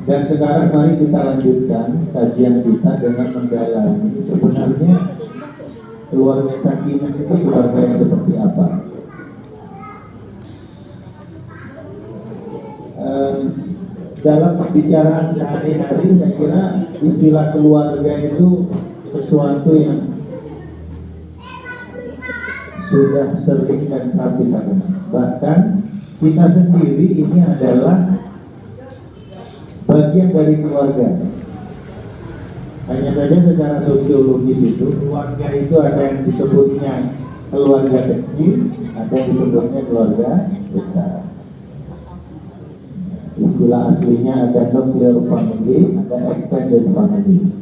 Dan sekarang mari kita lanjutkan sajian kita dengan mendalami sebenarnya keluarga Sakinah itu keluarga yang seperti apa. Dalam pembicaraan sehari-hari saya kira istilah keluarga itu sesuatu yang sudah sering dan kerap kita kenal. Bahkan kita sendiri ini adalah bagian dari keluarga. Hanya saja secara sosiologis itu keluarga itu ada yang disebutnya keluarga kecil, ada yang disebutnya keluarga besar. Istilah aslinya ada nuclear family, ada extended family.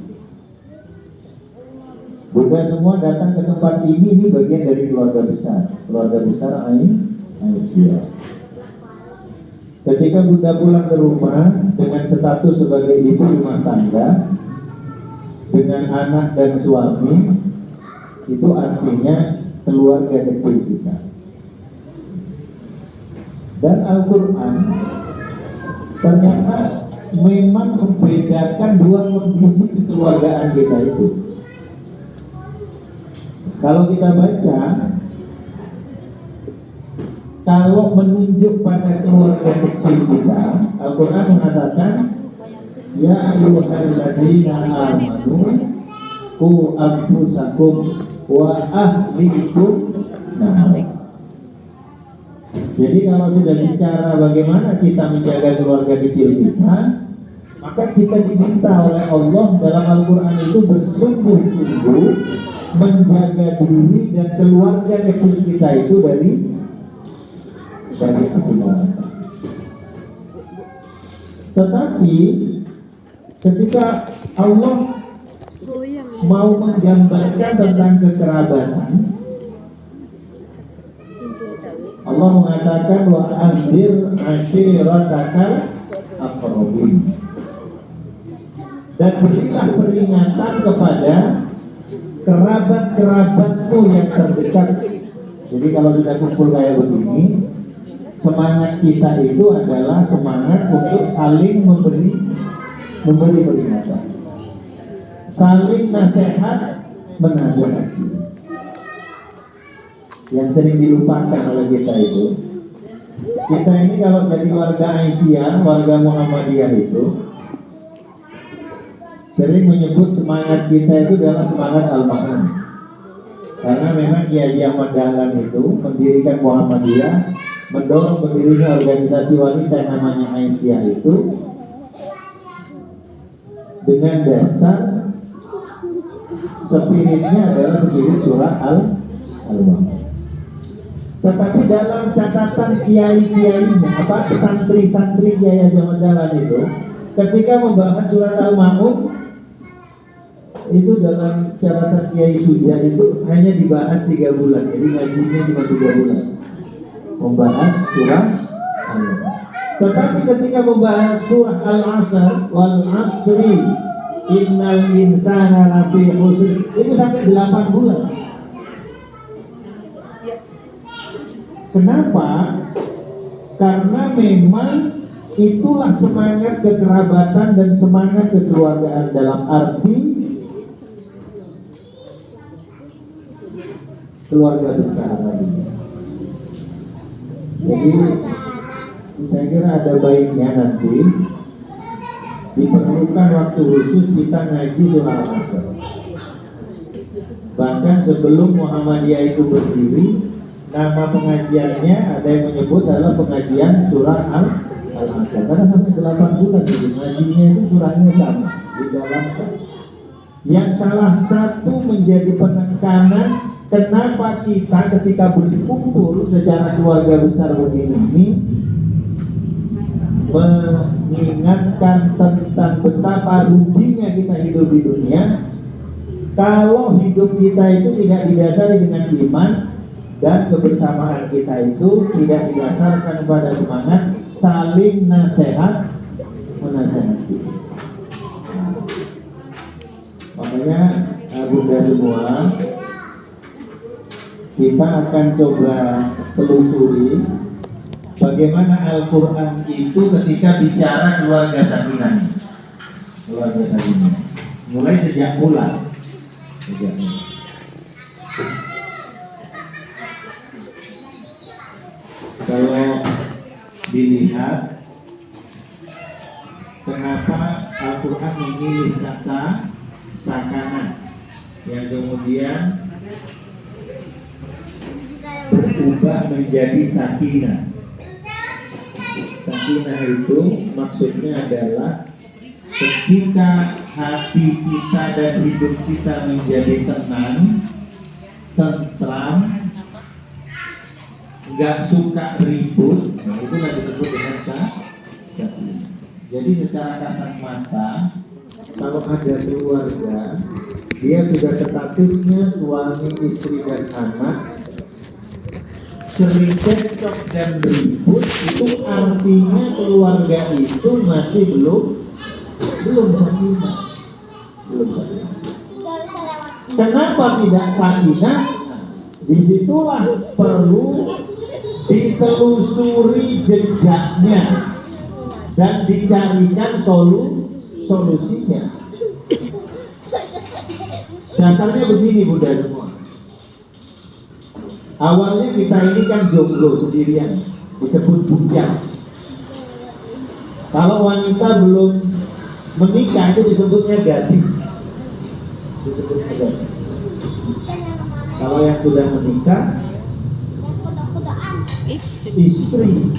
Buddha semua datang ke tempat ini bagian dari keluarga besar. Keluarga besar Aisyah. Ketika Buddha pulang ke rumah dengan status sebagai ibu rumah tangga, dengan anak dan suami, itu artinya keluarga kecil kita. Dan Al-Quran ternyata memang membedakan dua kondisi kekeluargaan kita itu. Kalau kita baca, kalau menunjuk pada keluarga kecil kita, Al-Quran mengatakan, ya ayyuhalladzina amanu qu anfusakum wa ahlikum nara. Jadi kalau sudah bicara bagaimana kita menjaga keluarga kecil kita, maka kita diminta oleh Allah dalam Al-Quran itu bersungguh-sungguh menjaga diri dan keluarga kecil kita itu dari api neraka. Tetapi ketika Allah mau menggambarkan tentang kekerabatan, Allah mengatakan wa anzir ashiratakal aqrabin, dan berilah peringatan kepada kerabat-kerabatmu yang terdekat. Jadi kalau sudah kumpul kayak begini, semangat kita itu adalah semangat untuk saling memberi peringatan, saling nasihat menasihati. Yang sering dilupakan oleh kita itu, kita ini kalau jadi warga Aisyah, warga Muhammadiyah itu sering menyebut semangat kita itu adalah semangat Al-Ma'un. Karena memang Kiai Ahmad Dahlan itu mendirikan Muhammadiyah, mendorong berdirinya organisasi wanita yang namanya Aisyah itu dengan dasar spiritnya adalah spirit surah Al-Ma'un. Tetapi dalam catatan kiai-kiainya, santri-santri Kiai Ahmad Dahlan itu, ketika membahas surat Al-Ma'un, itu dalam catatan Kiai Suja itu hanya dibahas 3 bulan. Jadi ngajinya cuma 3 bulan membahas surah Al-Ma'un. Tetapi ketika membahas surah Al-Asr, wal asri innal insana lafi khusr, itu sampai 8 bulan. Kenapa? Karena memang itulah semangat kekerabatan dan semangat kekeluargaan dalam arti keluarga besar tadi. Jadi saya kira ada baiknya nanti diperlukan waktu khusus kita ngaji surah Al-Asr. Bahkan sebelum Muhammadiyah itu berdiri, nama pengajiannya ada yang menyebut adalah pengajian surah Al-Asr. Karena sampai 8 bulan jadi ngajinya itu surahnya sama di dalam. Yang salah satu menjadi penekanan kenapa kita ketika berkumpul secara keluarga besar begini ini mengingatkan tentang betapa ruginya kita hidup di dunia kalau hidup kita itu tidak didasari dengan iman, dan kebersamaan kita itu tidak didasarkan pada semangat saling nasihat menasihati. Makanya Bunda semua, kita akan coba telusuri bagaimana Al-Quran itu ketika bicara keluarga sakinah. Keluarga sakinah mulai sejak mula. Kalau dilihat kenapa Al-Quran memilih kata sakanah yang kemudian berubah menjadi sakinah. Sakinah itu maksudnya adalah ketika hati kita dan hidup kita menjadi tenang, tentram, nggak suka ribut, nah itulah disebut dengan sakinah. Jadi secara kasat mata, kalau ada keluarga, dia sudah statusnya suami, istri, dan anak, sering cekcok dan ribut, itu artinya keluarga itu masih belum sakinah. Kenapa tidak sakinah? Disitulah perlu ditelusuri jejaknya dan dicarikan solusinya. Dasarnya begini Bunda semua. Awalnya kita ini kan jomblo sendirian, disebut bujang. Kalau wanita belum menikah itu disebutnya gadis. Kalau yang sudah menikah, istri.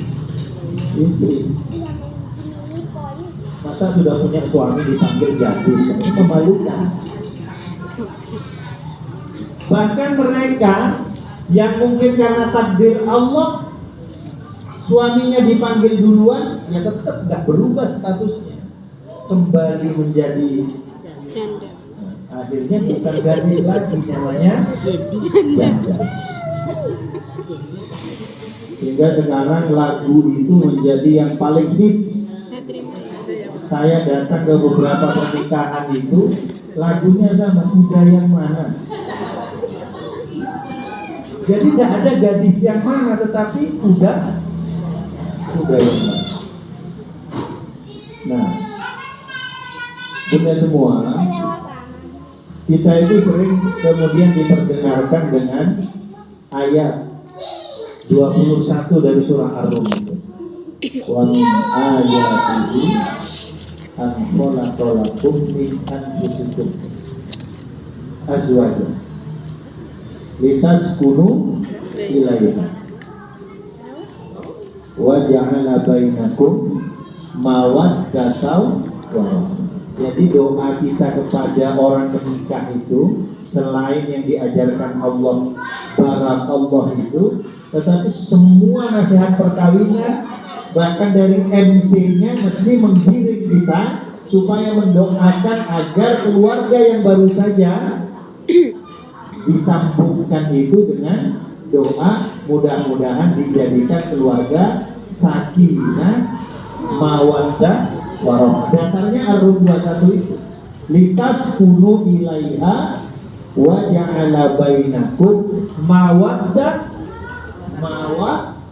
Masa sudah punya suami dipanggil gadis, ini memalukan. Bahkan mereka yang mungkin karena takdir Allah suaminya dipanggil duluan, ya tetap nggak berubah statusnya, kembali menjadi janda. Akhirnya bukan gadis lagi, namanya janda. Sehingga sekarang lagu itu menjadi yang paling hits. Saya datang ke beberapa pernikahan itu, lagunya sama, udah yang mana. Jadi tidak ada gadis yang mana, tetapi udah yang mana. Nah, Bunda semua, kita itu sering kemudian diperdengarkan dengan ayat 21 dari surah Ar-Rum itu. Wa min ayatihi an khalaqa lakum min anfusikum azwajan litaskunu ilaiha wa ja'ala bainakum mawaddatan wa rahmah. Jadi doa kita kepada orang menikah itu selain yang diajarkan Allah, barakallah itu, tetapi semua nasihat perkawinan bahkan dari MC-nya mesti menggiring kita supaya mendoakan agar keluarga yang baru saja disambungkan itu dengan doa mudah-mudahan dijadikan keluarga sakinah, mawaddah, warahmah. Dasarnya Ar-Rum 21 itu. Litaskunu ilaiha wa ja'ala bainakum mawaddah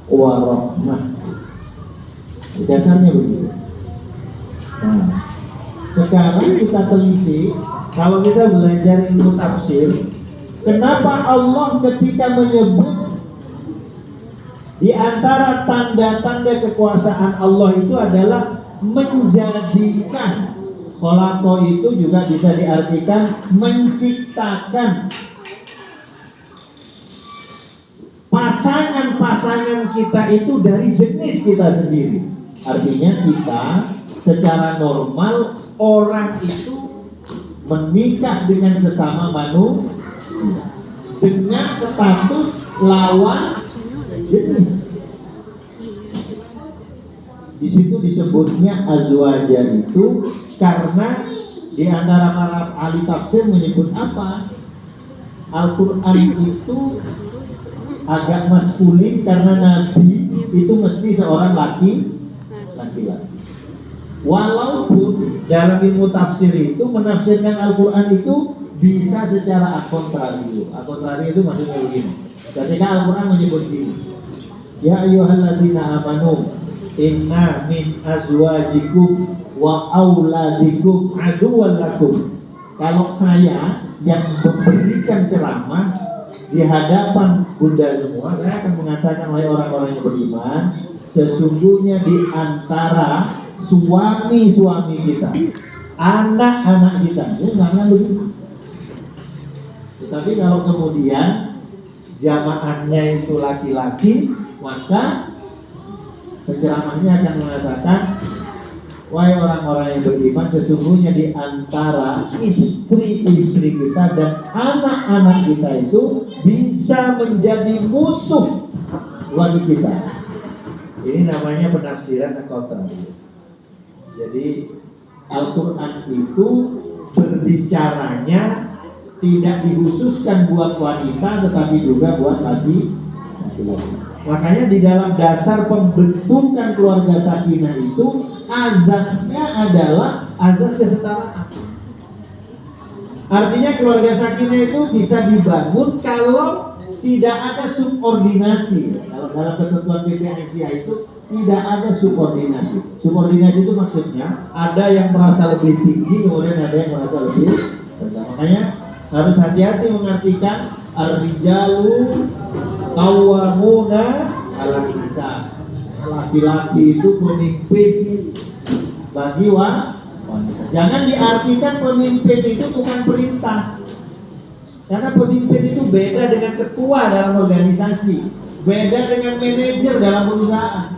warahmah. Dasarnya begitu. Nah, sekarang kita telisik, kalau kita belajar ilmu tafsir, kenapa Allah ketika menyebut di antara tanda-tanda kekuasaan Allah itu adalah menjadikan. Khalaqa itu juga bisa diartikan menciptakan. Pasangan-pasangan kita itu dari jenis kita sendiri. Artinya kita secara normal orang itu menikah dengan sesama manusia dengan status lawan jenis. Di situ disebutnya azwaja itu karena di antara para ahli tafsir menyebut apa? Al-Quran itu agak maskulin karena Nabi itu mesti seorang laki-laki. Walaupun dalam ilmu tafsir itu menafsirkan Al-Quran itu bisa secara akontrario. Akontrario itu maksudnya begini. Ketika Al-Quran menyebut ini, Ya ayyuhalladzina amanu inna min azwajikum wa auladikum aduwwan lakum. Kalau saya yang memberikan ceramah di hadapan bunda semua, saya akan mengatakan wahai orang-orang yang beriman, sesungguhnya di antara suami-suami kita, anak-anak kita, ini nggak begitu. Tetapi kalau kemudian jamaahnya itu laki-laki, maka penceramahnya akan mengatakan, wahai orang-orang yang beriman, sesungguhnya di antara istri-istri kita dan anak-anak kita itu bisa menjadi musuh bagi kita. Ini namanya penafsiran al-Qur'an. Jadi Al-Quran itu berbicaranya tidak dikhususkan buat wanita, tetapi juga buat laki-laki. Makanya di dalam dasar pembentukan keluarga sakinah itu azasnya adalah azas kesetaraan. Artinya keluarga sakinah itu bisa dibangun kalau tidak ada subordinasi. Kalau dalam ketentuan PP Aisyah itu tidak ada subordinasi. Subordinasi itu maksudnya ada yang merasa lebih tinggi, kemudian ada yang merasa lebih rendah. Makanya harus hati-hati mengartikan ar-rijalu qawwamuna 'ala nisa. Laki-laki itu pemimpin bagi wanita. Jangan diartikan pemimpin itu bukan perintah. Karena pemimpin itu beda dengan ketua dalam organisasi, beda dengan manajer dalam perusahaan.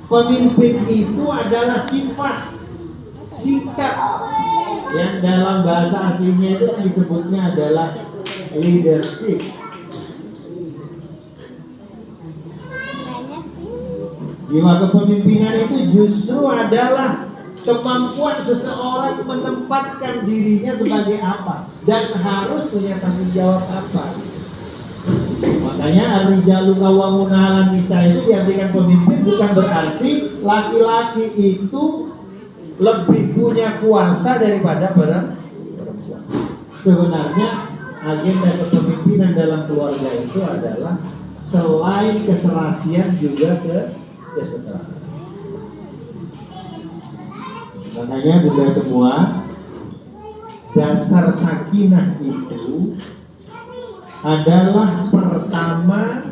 Pemimpin itu adalah sifat, sikap yang dalam bahasa aslinya itu disebutnya adalah leadership. Jiwa kepemimpinan itu justru adalah kemampuan seseorang menempatkan dirinya sebagai apa dan harus punya tanggung jawab apa. Makanya ar-rijalu qawwamuna 'alan nisa itu diartikan pemimpin bukan berarti laki-laki itu lebih punya kuasa daripada perempuan. Sebenarnya agenda kepemimpinan dalam keluarga itu adalah selain keserasian juga kesetaraan. Makanya bunda semua, dasar sakinah itu adalah pertama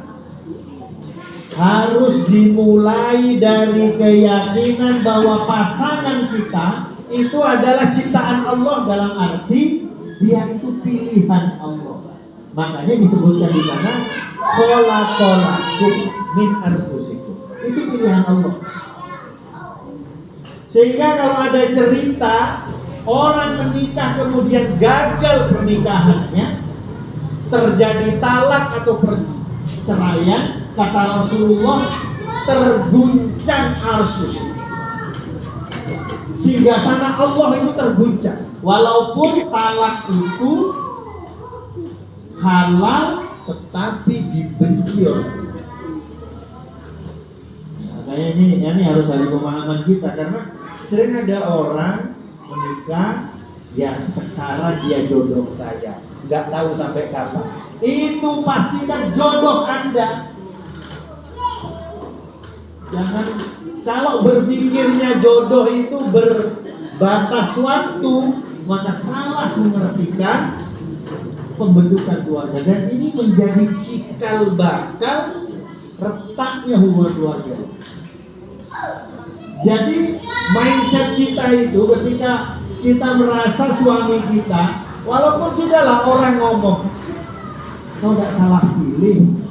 harus dimulai dari keyakinan bahwa pasangan kita itu adalah ciptaan Allah, dalam arti dia itu pilihan Allah. Makanya disebutkan di sana khalaqalakum min anfusikum. Itu pilihan Allah. Sehingga kalau ada cerita orang menikah kemudian gagal pernikahannya, terjadi talak atau perceraian, kata Rasulullah, terguncang arsy. Sehingga sana Allah itu terguncang. Walaupun talak itu halal, tetapi dibenci oleh Allah. Nah, ini harus ada pemahaman kita, karena sering ada orang menikah yang sekarang dia jodoh saya, nggak tahu sampai kapan. Itu pastikan jodoh Anda. Jangan, kalau berpikirnya jodoh itu berbatas waktu, maka salah mengartikan pembentukan keluarga. Dan ini menjadi cikal bakal retaknya hubungan keluarga. Jadi mindset kita itu ketika kita merasa suami kita, walaupun sudahlah orang ngomong, kau tidak salah pilih,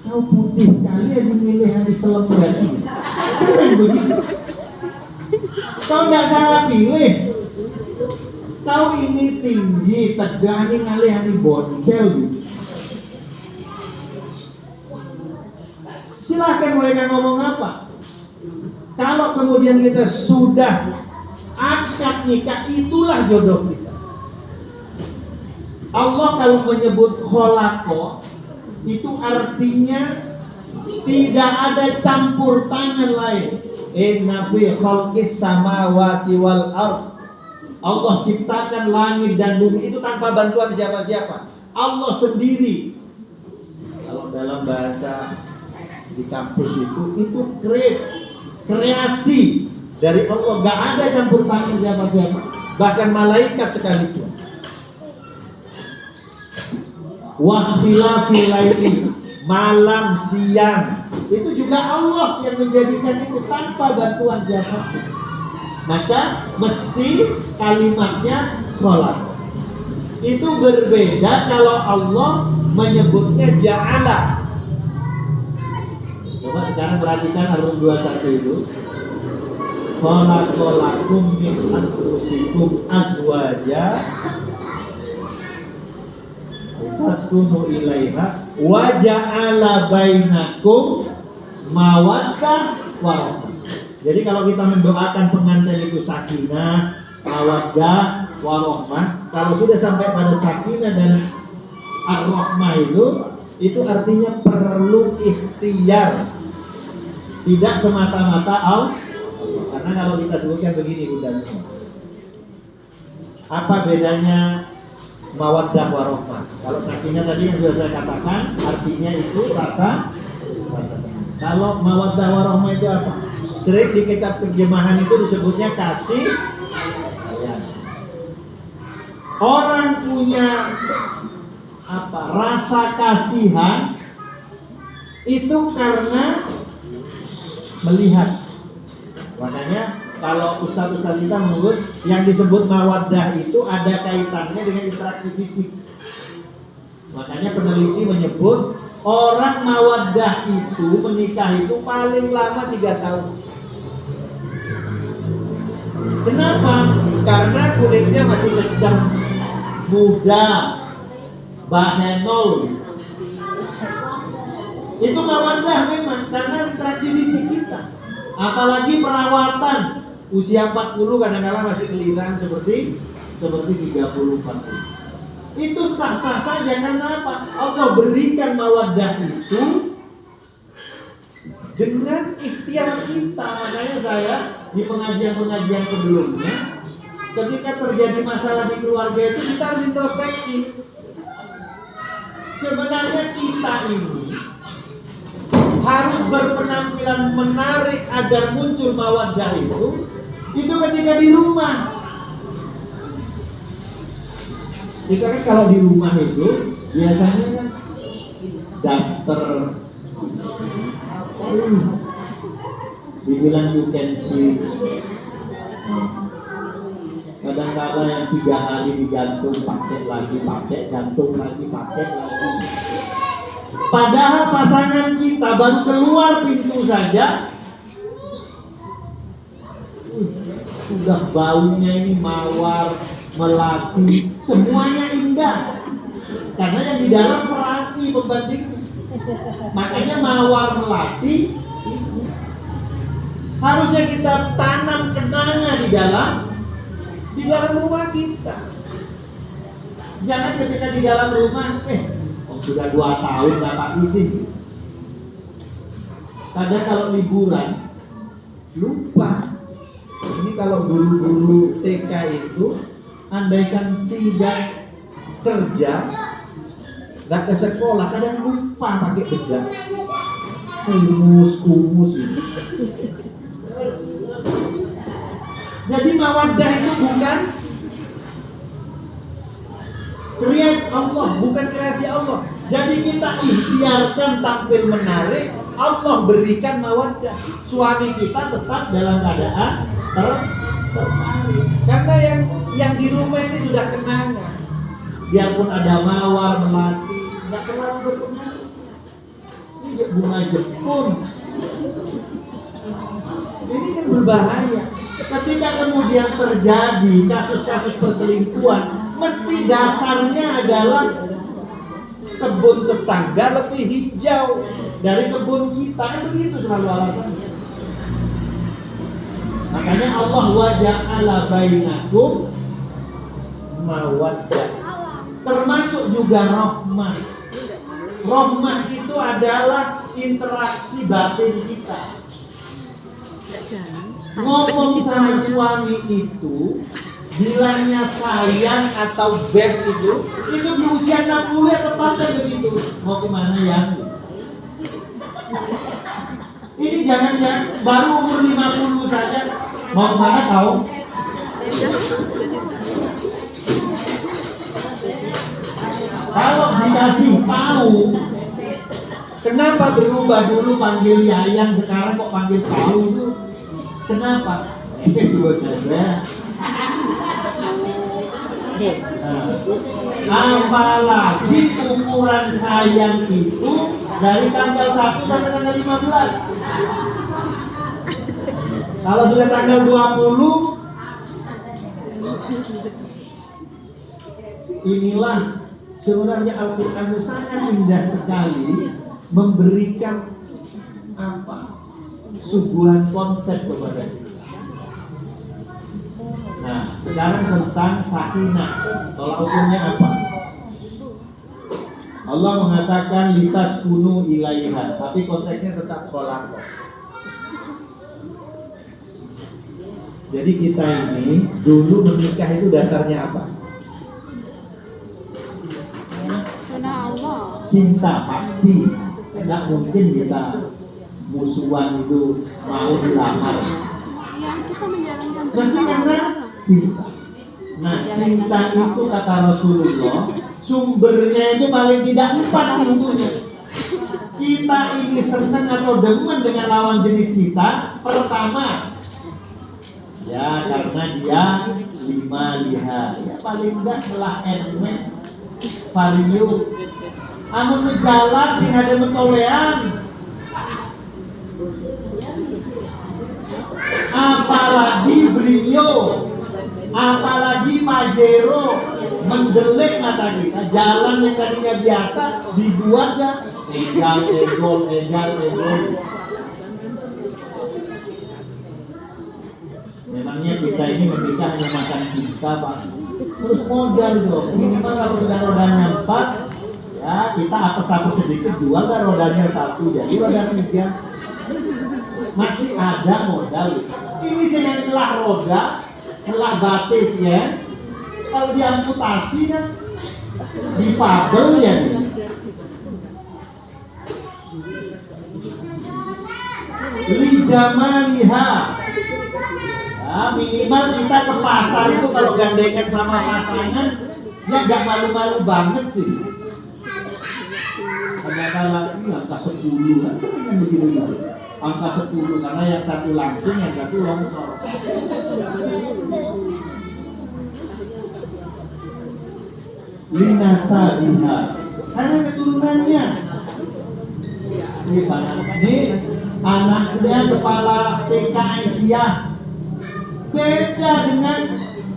kau putih kali ya dimilih yang diselenggarasi. Sering begitu. Kau tidak salah pilih, kau ini tinggi, tegak, ini ngalih yang diboncel gitu. Silahkan mereka ngomong apa. Kalau kemudian kita sudah akad nikah, itulah jodoh kita. Allah kalau menyebut kholaqo, itu artinya tidak ada campur tangan lain. Inna fi khalqis samawati wal ardh. Allah ciptakan langit dan bumi itu tanpa bantuan siapa-siapa. Allah sendiri. Kalau dalam bahasa di kampus itu kreasi dari Allah, gak ada campur tangan siapa-siapa, bahkan malaikat sekalipun. Wahtilafil laili, malam siang, itu juga Allah yang menjadikan itu tanpa bantuan siapa. Maka mesti kalimatnya kholaq. Itu berbeda kalau Allah menyebutnya ja'ala. Coba sekarang perhatikan Ar-Rum 21 itu. Khalaqalakum min anfusikum azwaja taskunu ilaiha wa ja'ala bainakum mawaddah wa rahmah. Jadi kalau kita mendoakan pengantin itu sakinah, mawaddah, warahmah, kalau sudah sampai pada sakinah dan ar-rahmah itu artinya perlu ikhtiar, tidak semata-mata Allah. Karena kalau kita sebutkan begini Bunda, apa bedanya mawaddah warahmah? Kalau sakinah tadi yang sudah saya katakan artinya itu rasa. Kalau mawaddah warahmah itu apa? Sering di kitab terjemahan itu disebutnya kasih sayang. Orang punya apa? Rasa kasihan itu karena melihat. Makanya kalau ustaz-ustaz kita menyebut yang disebut mawaddah itu ada kaitannya dengan interaksi fisik. Makanya peneliti menyebut orang mawaddah itu menikah itu paling lama 3 tahun. Kenapa? Karena kulitnya masih kencang, muda, bahenol. Itu mawaddah memang karena interaksi fisik kita. Apalagi perawatan usia 40 kadang-kadang masih kelihatan seperti 30-40. Itu sah-sah saja karena apa? Allah berikan mawaddah itu dengan ikhtiar kita. Makanya saya di pengajian-pengajian sebelumnya, ketika terjadi masalah di keluarga itu kita harus introspeksi. Sebenarnya kita ini harus berpenampilan menarik agar muncul mawaddah itu ketika di rumah. Kita kan kalau di rumah itu biasanya kan daster, dibilang you can see. Kadang-kadang yang 3 hari digantung, pakai lagi, pakai, gantung lagi, pakai lagi. Padahal pasangan kita baru keluar pintu saja sudah baunya ini mawar, melati, semuanya indah. Karena yang di dalam serasi pembandingnya. Makanya mawar melati harusnya kita tanam kenangan di dalam rumah kita. Jangan ketika di dalam rumah, sudah 2 tahun nggak isi. Kadang kalau liburan lupa. Ini kalau guru-guru TK itu andaikan tidak kerja, nggak ke sekolah, kadang lupa pakai bedak, kumus ini. Jadi mawaddah itu bukan kreasi Allah, bukan kreasi Allah. Jadi kita ikhtiarkan tampil menarik, Allah berikan mawaddah. Suami kita tetap dalam keadaan tertarik. Karena yang di rumah ini sudah kenangan. Biarpun ada mawar, melati, nggak terlalu berpengaruh. Ini bunga jepun. Ini kan berbahaya. Ketika kemudian terjadi kasus-kasus perselingkuhan, mesti dasarnya adalah kebun tetangga lebih hijau dari kebun kita. Begitu selalu alasannya. Makanya Allah waja'ala bainakum mawaddah. Termasuk juga rahmah. Rahmah itu adalah interaksi batin kita. Ngomong sama suami itu, bilangnya sayang atau beb itu di usia 60 ya sepatnya begitu. Mau kemana ya? jangan ya, baru umur 50 saja mau kemana tahu? Kalau dikasih tahu, kenapa berubah dulu panggil Yayang, sekarang kok panggil tahu itu? Kenapa? Coba saja. Apalagi ukuran sayang itu dari tanggal 1 sampai tanggal 15. Kalau sudah tanggal 20, inilah sebenarnya Al-Quran itu sangat indah sekali memberikan suguhan konsep kepada kita. Nah, sekarang tentang sakinah, tolak ukurnya apa? Allah mengatakan litas kunu ilaiha, tapi konteksnya tetap kholaqah. Jadi kita ini dulu menikah itu dasarnya apa? Sunnah Allah. Cinta pasti. Tidak mungkin kita musuhan itu mau dilamar. Ya, kita menjalankan Pasti karena cinta. Nah, cinta itu kata Rasulullah, sumbernya itu paling tidak 4 pintunya. Kita ini senang atau demen dengan lawan jenis kita, pertama, ya karena dia lima liha, ya paling enggak melah enek vario. Amun menjalan sing ada metolean. Apalagi Brio, apalagi Pajero mendelik mata kita. Jalan yang tadinya biasa dibuat ya egal. Memangnya kita ini menikah hanya makan cinta, Pak. Terus modal dong. Minimal kalau sudah rodanya 4, ya kita apa sedikit jual dan rodanya 1, jadi roda 3. Masih ada modal. Ini saya telah roda, telah batis ya. Kalau diamputasi kan difabel ya. Li jamaliha. Nah, minimal kita ke pasar itu kalau gandengan sama pasangan, ya nggak malu-malu banget sih. Kadang-kadang ini angka 10 kan sering kan begitu. Angka 10 karena yang satu langsung, yang satu longsor. Linasa biha, karena keturunannya. Ini anaknya kepala TK Aisyah. Beda dengan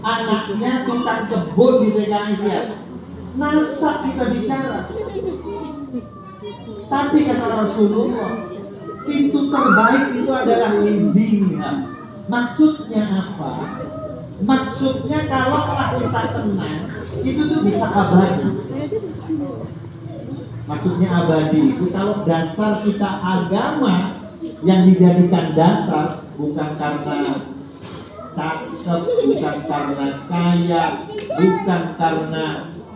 anaknya tukang kebun di TK Aisyah. Nasab kita bicara. Tapi kata Rasulullah, pintu terbaik itu adalah lidingha. Maksudnya apa? Maksudnya kalau kita tenang, itu tuh bisa abadi. Maksudnya abadi itu kalau dasar kita agama yang dijadikan dasar bukan karena cakep, bukan karena kaya, bukan karena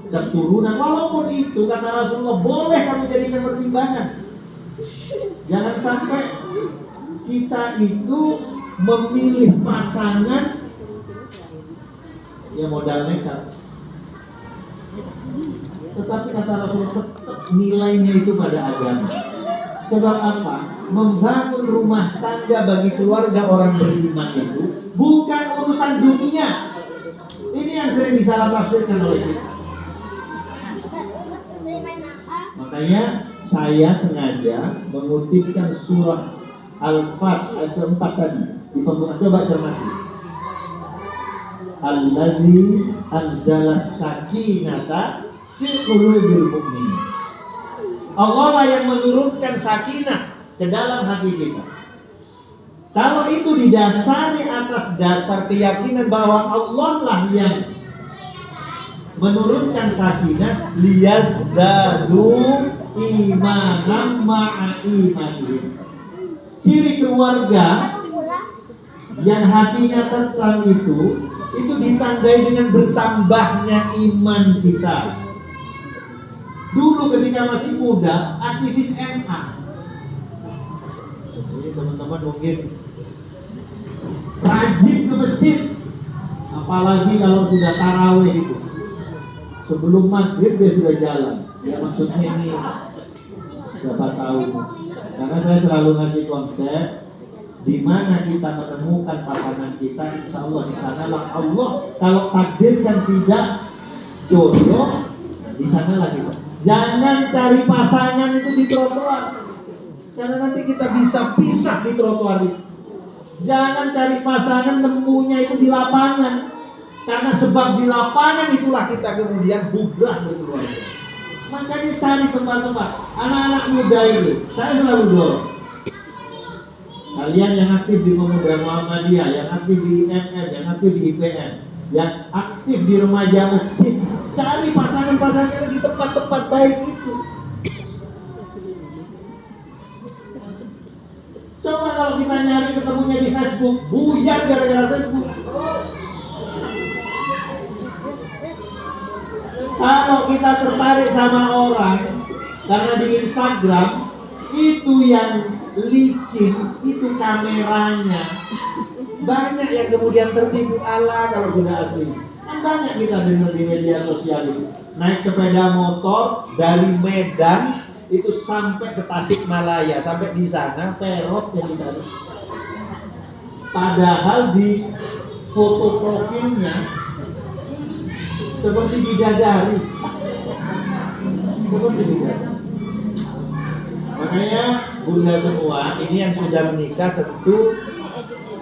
keturunan. Walaupun itu kata Rasulullah boleh kamu jadikan pertimbangan. Jangan sampai kita itu memilih pasangan ya modal nekat. Tetapi kata Rasulullah tetap nilainya itu pada agama. Sebab apa? Membangun rumah tangga bagi keluarga orang beriman itu bukan urusan dunia. Ini yang sering disalah tafsirkan oleh kita. Makanya saya sengaja mengutipkan surah Al-Fat ayat 4 tadi di pembukaan. Coba cermati. Allazi anzala sakinata fi qulubil mu'minin. Allah lah yang menurunkan sakinah ke dalam hati kita. Kalau itu didasari atas dasar keyakinan bahwa Allah lah yang menurunkan sakinah, liyazdadu imanan ma'a imanihim. Ciri keluarga yang hatinya tentram itu ditandai dengan bertambahnya iman kita. Dulu ketika masih muda, aktivis MA. Jadi teman-teman mungkin rajin ke masjid, apalagi kalau sudah tarawih itu. Sebelum maghrib dia sudah jalan. Ya maksudnya ini siapa tahu. Karena saya selalu ngasih konsep, di mana kita menemukan pasangan kita, insya Allah di sanalah Allah. Kalau takdirkan tidak jodoh, di sanalah kita. Jangan cari pasangan itu di trotoar, karena nanti kita bisa pisah di trotoar itu. Jangan cari pasangan nemunya itu di lapangan, karena sebab di lapangan itulah kita kemudian bubrah berkeluarga. Makanya cari tempat-tempat. Anak-anak muda ini, saya selalu dorong. Kalian yang aktif di Pemuda Muhammadiyah, yang aktif di IMM, yang aktif di IPM, yang aktif di remaja masjid, cari pasangan-pasangan di tempat-tempat baik itu. Coba kalau kita nyari ketemunya di Facebook, buyar gara-gara Facebook. Kalau kita tertarik sama orang karena di Instagram, itu yang licin, itu kameranya. Banyak yang kemudian tertipu ala kalau sudah asli. Banyak kita dengar di media sosial itu. Naik sepeda motor dari Medan itu sampai ke Tasikmalaya, sampai di sana perot yang di sana. Padahal di foto profilnya seperti bidadari. Seperti bidadari. Makanya bunda semua, ini yang sudah menikah tentu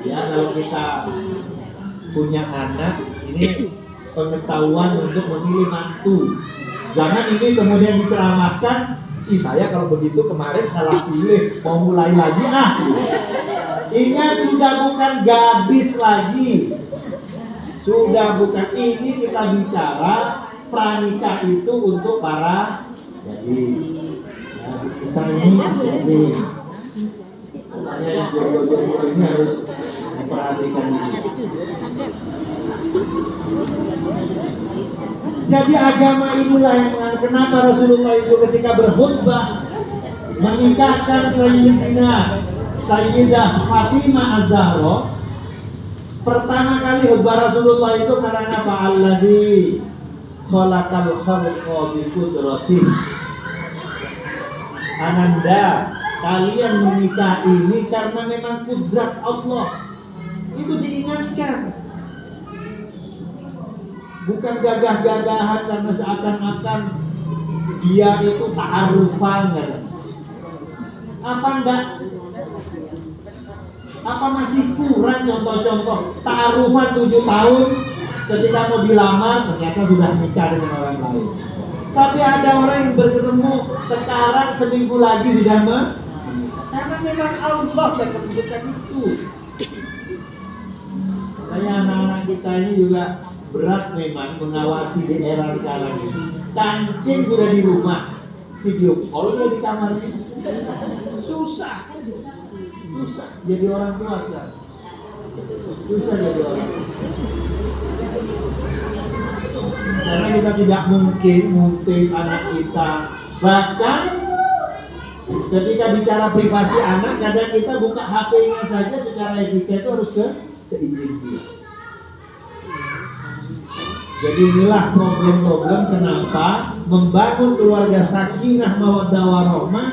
ya, kalau kita punya anak, ini pengetahuan untuk memilih mantu. Jangan ini kemudian diceramahkan, saya kalau begitu kemarin salah pilih, mau mulai lagi Ingat, sudah bukan gadis lagi. Sudah bukan, ini kita bicara pranikah itu untuk para gadis. Kita ini jadi yang jodoh-jodoh ini harus memperhatikan ini. Jadi agama inilah yang kenapa Rasulullah itu ketika berkhutbah menikahkan Sayyidah Fatimah Az-Zahra, pertama kali khutbah Rasulullah itu karena apa? Alladzi khalaqal khalqa bi qudratihi. Ananda, kalian menikah ini karena memang kudrat Allah. Itu diingatkan. Bukan gagah-gagahan karena seakan-akan dia itu ta'arufan. Apa enggak? Apa masih kurang contoh-contoh ta'arufan 7 tahun, ketika mau dilamar ternyata sudah nikah dengan orang lain. Tapi ada orang yang bertemu sekarang seminggu lagi sudah karena memang Allah yang menunjukkan itu. Saya anak-anak kita ini juga berat memang mengawasi di era sekarang ini. Kancing sudah di rumah, video call dia di kamarnya. Susah jadi orang tua sekarang. Susah jadi orang. Karena kita tidak mungkin ngutip anak kita. Bahkan ketika bicara privasi anak, kadang kita buka HP-nya saja secara etika itu harus seizin dia. Jadi inilah problem-problem kenapa membangun keluarga sakinah mawaddah warahmah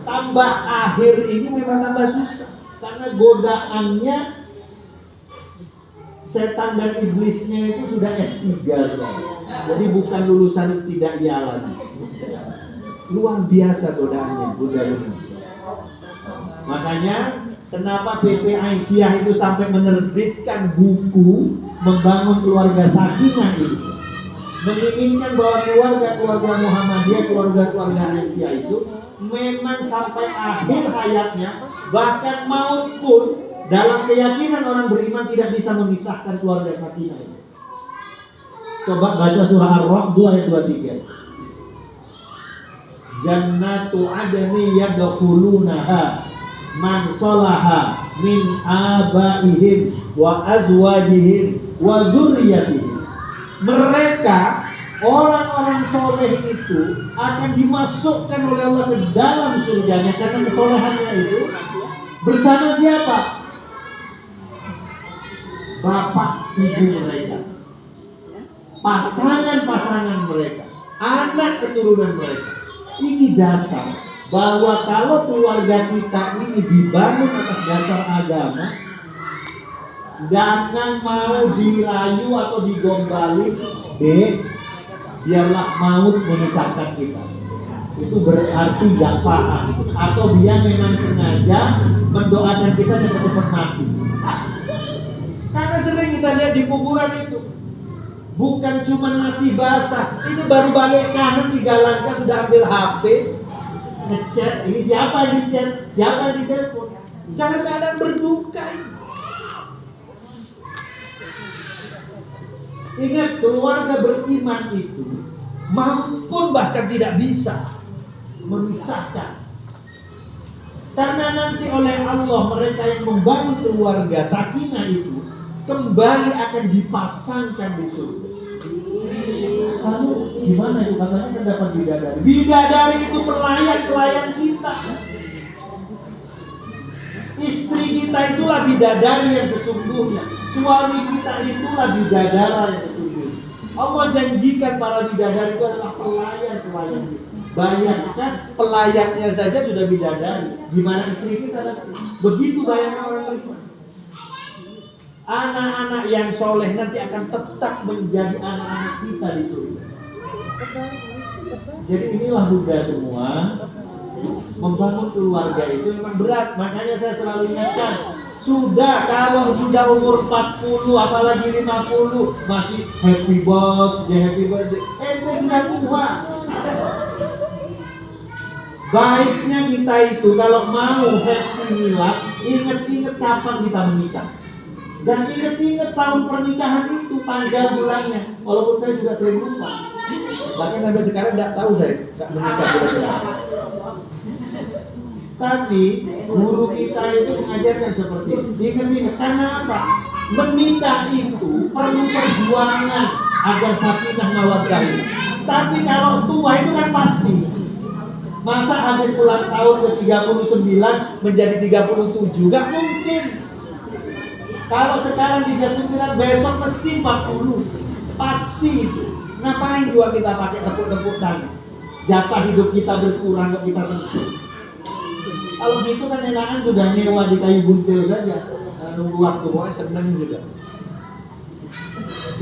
tambah akhir ini memang tambah susah. Karena godaannya setan dan iblisnya itu sudah S3 jadi bukan lulusan tidak ia lagi. Luar biasa godaannya, makanya kenapa PP Aisyah itu sampai menerbitkan buku membangun keluarga sakinah itu, menginginkan bahwa keluarga Muhammadiyah, keluarga Aisyah itu memang sampai akhir hayatnya, bahkan maut pun dalam keyakinan orang beriman tidak bisa memisahkan keluarga sakinah itu. Coba baca surah Ar-Ra'd 2 ayat 23. Jannatu adni yadkhulunaha man salaha min abaihim wa azwajihim wa dzurriyyatihim. Mereka orang-orang soleh itu akan dimasukkan oleh Allah ke dalam surganya karena kesolehannya itu Bersama siapa? Bapak ibu mereka, pasangan-pasangan mereka, anak keturunan mereka. Ini dasar bahwa kalau keluarga kita ini dibangun atas dasar agama, jangan mau dirayu atau digombali, biarlah maut memisahkan kita. Itu berarti gak paham, atau dia memang sengaja mendoakan kita cepat-cepat mati. Karena sering kita lihat di kuburan itu, bukan cuma nasi basah, ini baru balik kanan 3 langkah sudah ambil HP, ngechat, ini siapa yang di-chat, siapa yang ditelepon. Dalam keadaan berduka ini. Ingat, keluarga beriman itu maupun bahkan tidak bisa memisahkan. Karena nanti oleh Allah mereka yang membangun keluarga sakinah itu kembali akan dipasangkan di surga. Lalu gimana itu? Katanya kan dapat bidadari. Bidadari itu pelayan kita. Istri kita itulah bidadari yang sesungguhnya. Suami kita itulah bidadara yang sesungguhnya. Allah janjikan para bidadari itu adalah pelayan-pelayan kita. Bayangkan pelayannya saja sudah bidadari. Gimana istri kita nanti? Begitu bayangan orang Islam. Anak-anak yang soleh nanti akan tetap menjadi anak-anak kita di surga. Jadi inilah Bunda semua, membangun keluarga itu memang berat. Makanya saya selalu ingatkan, kalau sudah umur 40 apalagi 50 masih happy birthday. Ente sudah tua. Baiknya kita itu kalau mau happy milad, ingat-ingat kapan kita menikah. Dan ingat-ingat tahun pernikahan itu, tanggal bulannya. Walaupun saya juga sering lupa. Bahkan sampai sekarang tidak tahu saya tidak menikah bulan. Tapi guru kita itu mengajarkan seperti itu. Ingat-ingat, karena apa? Menikah itu perlu perjuangan agar sakinah mawaddah ini. Tapi kalau tua itu kan pasti. Masa habis ulang tahun ke 39 menjadi 37? Gak mungkin. Kalau sekarang 39, besok mesti 40. Pasti itu. Ngapain juga kita pakai tepuk-tepuk tangan? Jatah hidup kita berkurang kok kita sentuh. Kalau gitu kan enakan sudah nyewa di kayu buntil saja. Nunggu waktu, pokoknya seneng juga.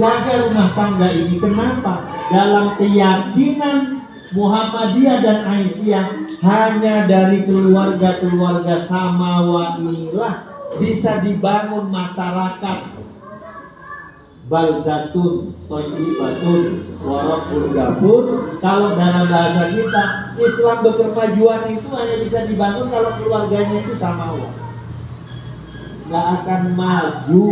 Jaga rumah tangga ini. Kenapa? Dalam keyakinan Muhammadiyah dan Aisyah, hanya dari keluarga-keluarga samawiyah bisa dibangun masyarakat baldatun thayyibatun wa rabbul ghafur. Kalau dalam bahasa kita, Islam berkemajuan itu hanya bisa dibangun kalau keluarganya itu samawiyah. Nggak akan maju.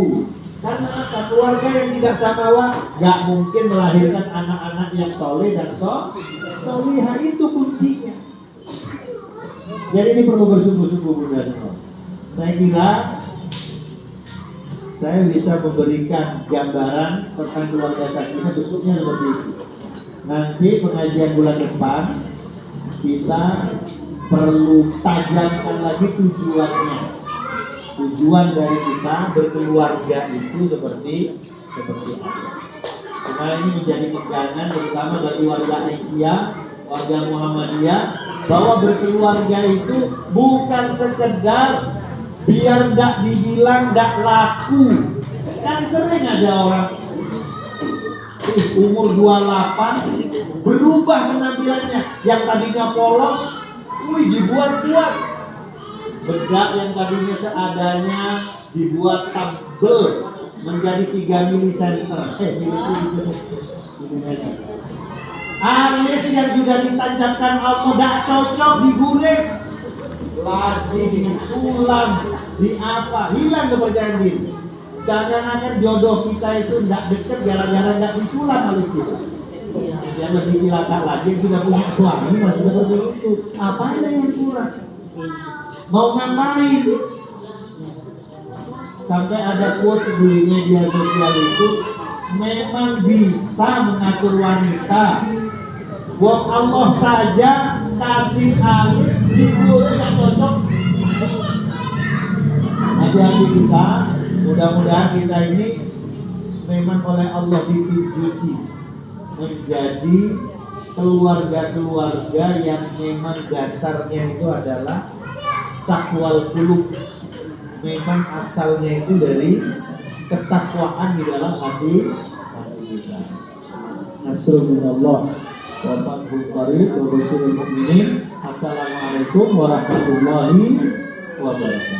Karena apa? Keluarga yang tidak samawiyah nggak mungkin melahirkan anak-anak yang soleh dan solihah. Itu kuncinya. Jadi ini perlu bersungguh-sungguh Bunda semua. Saya kira saya bisa memberikan gambaran tentang keluarga sakinah bentuknya seperti itu. Nanti pengajian bulan depan kita perlu tajamkan lagi tujuannya. Tujuan dari kita berkeluarga itu seperti apa. Karena ini menjadi pegangan terutama bagi warga Aisyah, warga Muhammadiyah, bahwa berkeluarga itu bukan sekedar biar nggak dibilang nggak laku. Kan sering ada orang umur 28 berubah penampilannya, yang tadinya polos, dibuat-buat. Bedak yang tadinya seadanya dibuat tebel menjadi 3 milimeter. Alis yang sudah ditancapkan Allah nggak cocok, diguris lagi, disulam, di apa, hilang kepercayaan diri. Jangan-jangan jodoh kita itu tidak dekat gara-gara nggak disulam alis kita. Yang lebih cilaka lagi sudah punya suami masih seperti itu. Apa ada yang kurang? Mau ngapain? Sampai ada quote di media sosial itu, memang bisa mengatur wanita. Buat Allah saja kasih alis, dibuat tidak cocok. hati-hati kita, mudah-mudahan kita ini memang oleh Allah ditunjuki menjadi keluarga-keluarga yang memang dasarnya itu adalah takwal qulub. Memang asalnya itu dari ketakwaan di dalam hati kita. Nasrul minallah wa fathul qarib wa basyiril mu'minin. Assalamualaikum warahmatullahi wabarakatuh.